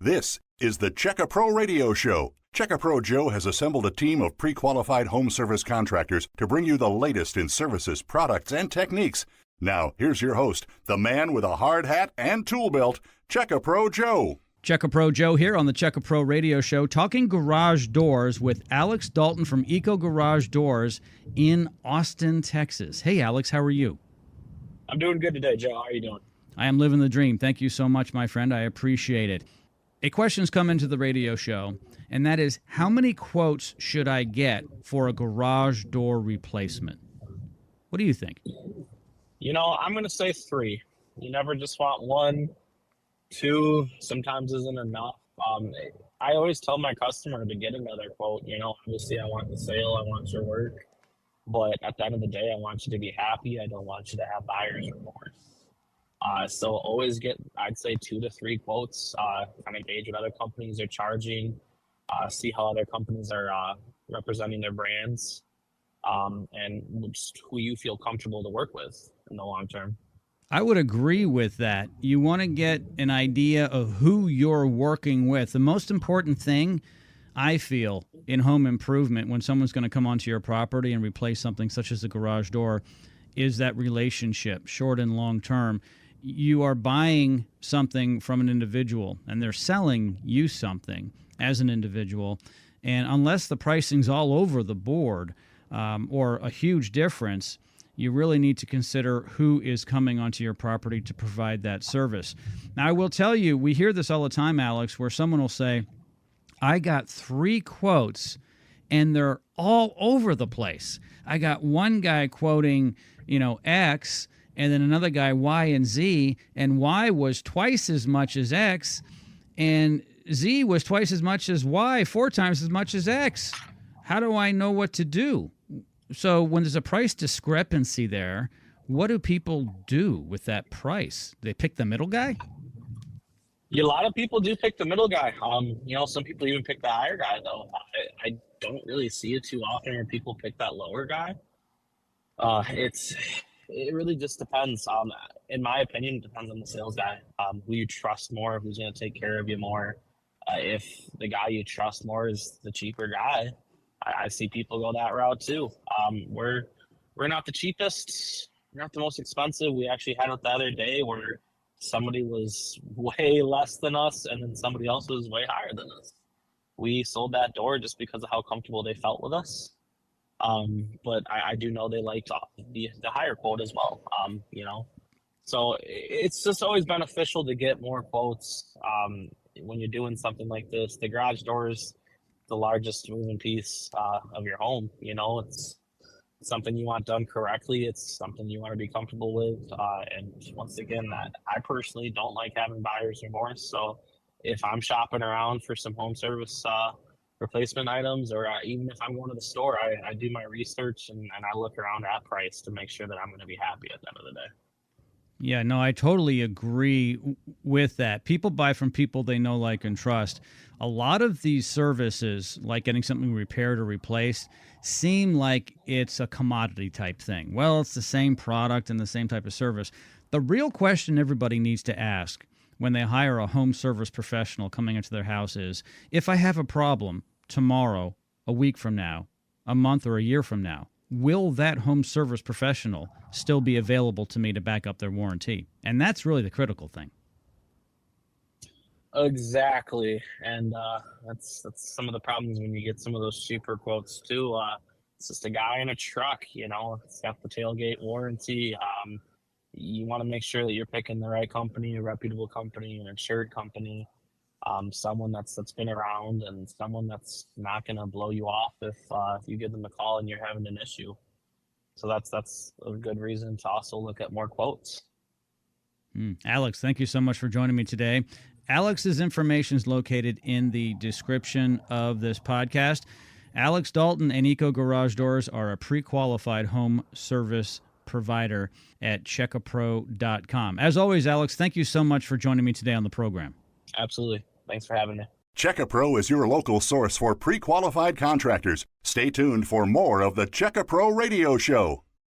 This is the Checka Pro Radio Show. Checka Pro Joe has assembled a team of pre-qualified home service contractors to bring you the latest in services, products, and techniques. Now, here's your host, the man with a hard hat and tool belt, Checka Pro Joe. Checka Pro Joe here on the Checka Pro Radio Show, talking garage doors with Alex Dalton from Eco Garage Doors in Austin, Texas. Hey, Alex, how are you? I'm doing good today, Joe. How are you doing? I am living the dream. Thank you so much, my friend. I appreciate it. A question's come into the radio show, and that is, how many quotes should I get for a garage door replacement? What do you think? You know, I'm going to say 3. You never just want 1, 2, sometimes isn't enough. I always tell my customer to get another quote. You know, obviously I want the sale, I want your work, but at the end of the day, I want you to be happy. I don't want you to have buyer's remorse. So always get, I'd say 2 to 3 quotes, kind of gauge what other companies are charging, see how other companies are representing their brands, and just who you feel comfortable to work with in the long term. I would agree with that. You want to get an idea of who you're working with. The most important thing, I feel, in home improvement when someone's going to come onto your property and replace something such as a garage door is that relationship, short and long term. You are buying something from an individual, and they're selling you something as an individual. And unless the pricing's all over the board or a huge difference, you really need to consider who is coming onto your property to provide that service. Now, I will tell you, we hear this all the time, Alex, where someone will say, I got 3 quotes, and they're all over the place. I got one guy quoting, X, and then another guy Y and Z, and Y was twice as much as X, and Z was twice as much as Y, 4 times as much as X. How do I know what to do? So when there's a price discrepancy there, what do people do with that price? They pick the middle guy? A lot of people do pick the middle guy. Some people even pick the higher guy, though. I don't really see it too often where people pick that lower guy. It really just depends. In my opinion, it depends on the sales guy, who you trust more, who's going to take care of you more. If the guy you trust more is the cheaper guy, I see people go that route too. We're not the cheapest. We're not the most expensive. We actually had it the other day where somebody was way less than us and then somebody else was way higher than us. We sold that door just because of how comfortable they felt with us. But I do know they liked the higher quote as well, So it's just always beneficial to get more quotes when you're doing something like this. The garage door is the largest moving piece of your home. It's something you want done correctly. It's something you want to be comfortable with. And once again, I personally don't like having buyer's remorse. So if I'm shopping around for some home service replacement items, or even if I'm going to the store, I do my research and I look around at price to make sure that I'm going to be happy at the end of the day. Yeah, no, I totally agree with that. People buy from people they know, like, and trust. A lot of these services, like getting something repaired or replaced, seem like it's a commodity type thing. Well, it's the same product and the same type of service. The real question everybody needs to ask when they hire a home service professional coming into their house is, if I have a problem tomorrow, a week from now, a month or a year from now, will that home service professional still be available to me to back up their warranty? And that's really the critical thing. Exactly. And that's some of the problems when you get some of those cheaper quotes too. It's just a guy in a truck, it's got the tailgate warranty. You want to make sure that you're picking the right company, a reputable company, an insured company, someone that's been around, and someone that's not going to blow you off if you give them a call and you're having an issue. So that's a good reason to also look at more quotes. Alex, thank you so much for joining me today. Alex's information is located in the description of this podcast. Alex Dalton and Eco Garage Doors are a pre-qualified home service provider at checkapro.com. As always, Alex, thank you so much for joining me today on the program. Absolutely. Thanks for having me. Checka Pro is your local source for pre-qualified contractors. Stay tuned for more of the Checka Pro Radio Show.